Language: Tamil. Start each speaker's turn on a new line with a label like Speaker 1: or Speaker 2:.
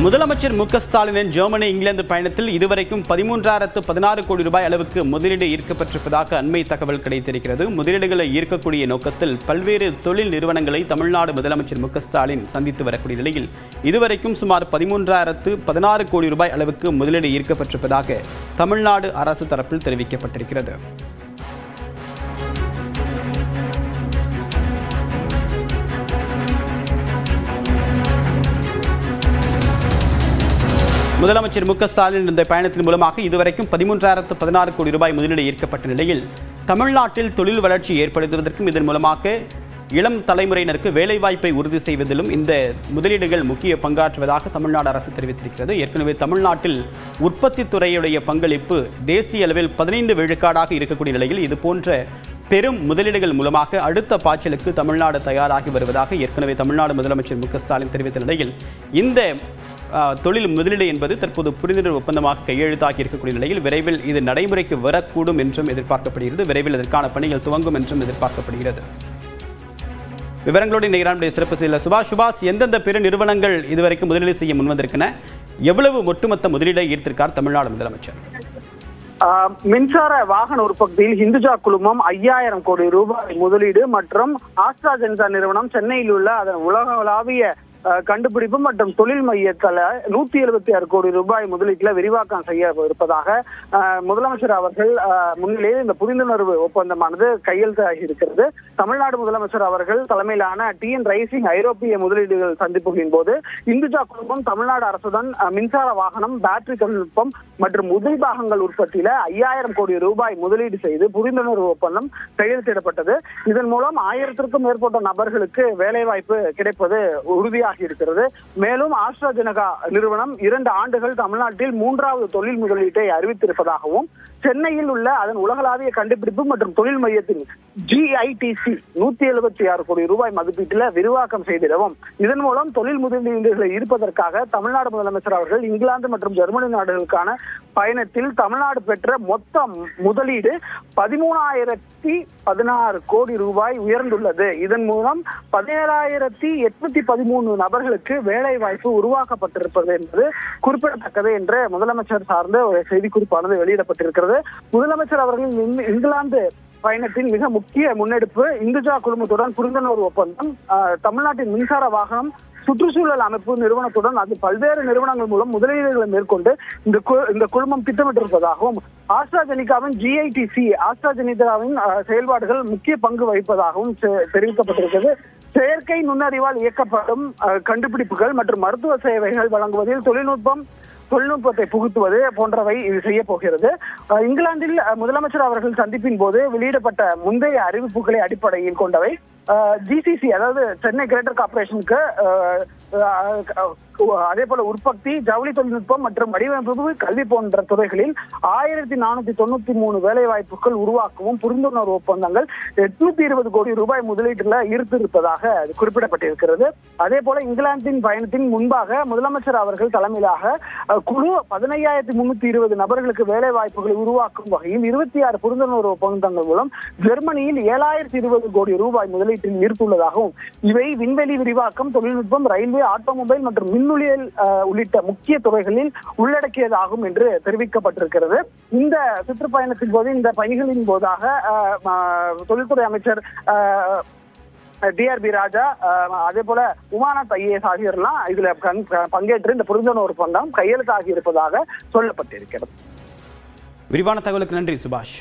Speaker 1: முதலமைச்சர் மு க ஸ்டாலினின் ஜெர்மனி இங்கிலாந்து பயணத்தில் இதுவரைக்கும் 13,016 கோடி ரூபாய் அளவுக்கு முதலீடு ஈர்க்கப்பட்டிருப்பதாக அண்மை தகவல் கிடைத்திருக்கிறது. முதலீடுகளை ஈர்க்கக்கூடிய நோக்கத்தில் பல்வேறு தொழில் நிறுவனங்களை தமிழ்நாடு முதலமைச்சர் மு க ஸ்டாலின் சந்தித்து வரக்கூடிய நிலையில் இதுவரைக்கும் சுமார் 13,016 கோடி ரூபாய் அளவுக்கு முதலீடு ஈர்க்கப்பட்டிருப்பதாக தமிழ்நாடு அரசு தரப்பில் தெரிவிக்கப்பட்டிருக்கிறது. முதலமைச்சர் மு க ஸ்டாலின் இந்த பயணத்தின் மூலமாக இதுவரைக்கும் 13,016 கோடி ரூபாய் முதலீடு ஈர்க்கப்பட்ட நிலையில் தமிழ்நாட்டில் தொழில் வளர்ச்சி ஏற்படுத்துவதற்கும் இதன் மூலமாக இளம் தலைமுறையினருக்கு வேலைவாய்ப்பை உறுதி செய்வதிலும் இந்த முதலீடுகள் முக்கிய பங்காற்றுவதாக தமிழ்நாடு அரசு தெரிவித்திருக்கிறது. ஏற்கனவே தமிழ்நாட்டில் உற்பத்தி துறையுடைய பங்களிப்பு தேசிய அளவில் 15 விழுக்காடாக இருக்கக்கூடிய நிலையில் இதுபோன்ற பெரும் முதலீடுகள் மூலமாக அடுத்த பாய்ச்சலுக்கு தமிழ்நாடு தயாராகி வருவதாக ஏற்கனவே தமிழ்நாடு முதலமைச்சர் மு க ஸ்டாலின் தெரிவித்த நிலையில் இந்த தொழில் முதலீடு என்பது தற்போது புரிந்துணர்வு ஒப்பந்தமாக கையெழுத்தாகி இருக்கக்கூடிய நிலையில் விரைவில் இது நடைமுறைக்கு வரக்கூடும் என்றும் எதிர்பார்க்கப்படுகிறது. விரைவில் இதற்கான பணிகள் துவங்கும் என்றும் எதிர்பார்க்கப்படுகிறது. விவரங்களோடு இணைகிறார் சிறப்பு செய்தியாளர் சுபாஷ். எந்தெந்த பெரு நிறுவனங்கள் இதுவரைக்கும் முதலீடு செய்ய முன்வந்திருக்கின்றன, எவ்வளவு ஒட்டுமொத்த முதலீடை ஈர்த்திருக்கார் தமிழ்நாடு முதலமைச்சர்?
Speaker 2: மின்சார வாகன உற்பத்தியில் ஹிந்துஜா குழுமம் 5,000 கோடி ரூபாய் முதலீடு மற்றும் ஆஸ்ட்ராஜெனகா நிறுவனம் சென்னையில் உள்ள அதன் உலகளாவிய கண்டுபிடிப்பு மற்றும் தொழில் மையத்தில் 176 கோடி ரூபாய் முதலீட்டில் விரிவாக்கம் செய்ய இருப்பதாக முதலமைச்சர் அவர்கள் முன்னிலையில் இந்த புரிந்துணர்வு ஒப்பந்தமானது கையெழுத்தாகி இருக்கிறது. தமிழ்நாடு முதலமைச்சர் அவர்கள் தலைமையிலான TN ரைசிங் ஐரோப்பிய முதலீடுகள் சந்திப்புகளின் போது இந்துஜா குழுமம் தமிழ்நாடு அரசுடன் மின்சார வாகனம், பேட்டரி தொழில்நுட்பம் மற்றும் உதிரி பாகங்கள் உற்பத்தியில 5,000 கோடி ரூபாய் முதலீடு செய்து புரிந்துணர்வு ஒப்பந்தம் கையெழுத்திடப்பட்டது. இதன் மூலம் 1000க்கும் மேற்பட்ட நபர்களுக்கு வேலைவாய்ப்பு கிடைப்பது உறுதியாக இருக்கிறது. மேலும் ஆஸ்ட்ராஜெனகா நிறுவனம் 2 ஆண்டுகள் தமிழ்நாட்டில் 3வது தொழில் முதலீட்டை அறிவித்திருப்பதாகவும் சென்னையில் உள்ள அதன் உலகளாவிய கண்டுபிடிப்பு மற்றும் தொழில் மையத்தின் GITC 176 கோடி ரூபாய் மதிப்பீட்டில் விரிவாக்கம் செய்திடவும் இதன் மூலம் தொழில் முதலீடுகளை ஈர்ப்பதற்காக தமிழ்நாடு முதலமைச்சர் அவர்கள் இங்கிலாந்து மற்றும் ஜெர்மனி நாடுகளுக்கான பயணத்தில் தமிழ்நாடு பெற்ற மொத்த முதலீடு 13,016 கோடி ரூபாய் உயர்ந்துள்ளது. இதன் மூலம் 17,813 நபர்களுக்கு வேலை வாய்ப்பு உருவாக்கப்பட்டிருப்பது என்பது குறிப்பிடத்தக்கது என்று முதலமைச்சர் சார்ந்த ஒரு செய்திக்குறிப்பானது வெளியிடப்பட்டிருக்கிறது. முதலமைச்சர் அவர்கள் இங்கிலாந்து பயணத்தின் மிக முக்கிய முன்னெடுப்பு இந்துஜா குழுமத்துடன் புரிந்துணர்வு ஒப்பந்தம், தமிழ்நாட்டின் மின்சார வாகனம், சுற்றுச்சூழல் அமைப்பு நிறுவனத்துடன் அது பல்வேறு நிறுவனங்கள் மூலம் முதலீடுகளை மேற்கொண்டு இந்த குழுமம் திட்டமிட்டிருப்பதாகவும் ஆஸ்ட்ராஜெனிகாவின் GITC ஆஸ்ட்ராஜெனிகாவின் செயல்பாடுகள் முக்கிய பங்கு வகிப்பதாகவும் தெரிவிக்கப்பட்டிருக்கிறது. செயற்கை நுண்ணறிவால் இயக்கப்படும் கண்டுபிடிப்புகள் மற்றும் மருத்துவ சேவைகள் வழங்குவதில் தொழில்நுட்பத்தை புகுத்துவது போன்றவை இது செய்ய போகிறது. இங்கிலாந்தில் முதலமைச்சர் அவர்கள் சந்திப்பின் போது வெளியிடப்பட்ட முந்தைய அறிவிப்புகளை அடிப்படையில் கொண்டவை GCC அதாவது சென்னை கிரேட்டர் கார்ப்பரேஷனுக்கு அதே போல உற்பத்தி, ஜவுளி தொழில்நுட்பம் மற்றும் வடிவமைப்பு, கல்வி போன்ற துறைகளில் 1,493 வேலை வாய்ப்புகள் உருவாக்கவும் புரிந்துணர்வு ஒப்பந்தங்கள் 820 கோடி ரூபாய் முதலீட்டில் ஈர்த்திருப்பதாக குறிப்பிடப்பட்டிருக்கிறது. அதே போல இங்கிலாந்தின் பயணத்தின் முன்பாக முதலமைச்சர் அவர்கள் தலைமையிலாக குழு 15,320 நபர்களுக்கு வேலை வாய்ப்புகளை உருவாக்கும் வகையில் 26 புரிந்துணர்வு ஒப்பந்தங்கள் மூலம் ஜெர்மனியில் 7,020 கோடி ரூபாய் முதலீட்டில் ஈர்த்துள்ளதாகவும் இவை விண்வெளி விரிவாக்கம், தொழில்நுட்பம், ரயில்வே, ஆட்டோமொபைல் மற்றும் மின்னுளியல் உள்ளிட்ட முக்கிய துறைகளில் உள்ளடக்கியதாகும் என்று தெரிவிக்கப்பட்டிருக்கிறது. இந்த சுற்றுப்பயணத்தின் போது இந்த பணிகளின் போதாக தொழில்துறை அமைச்சர் DRB ராஜா, அதே போல உமாநாத் IAS ஆகியோரெல்லாம் இதுல பங்கேற்று இந்த புரிந்துணர்வு ஒப்பந்தம் கையெழுத்தாகி இருப்பதாக சொல்லப்பட்டிருக்கிறது.
Speaker 1: விரிவான தகவலுக்கு நன்றி சுபாஷ்.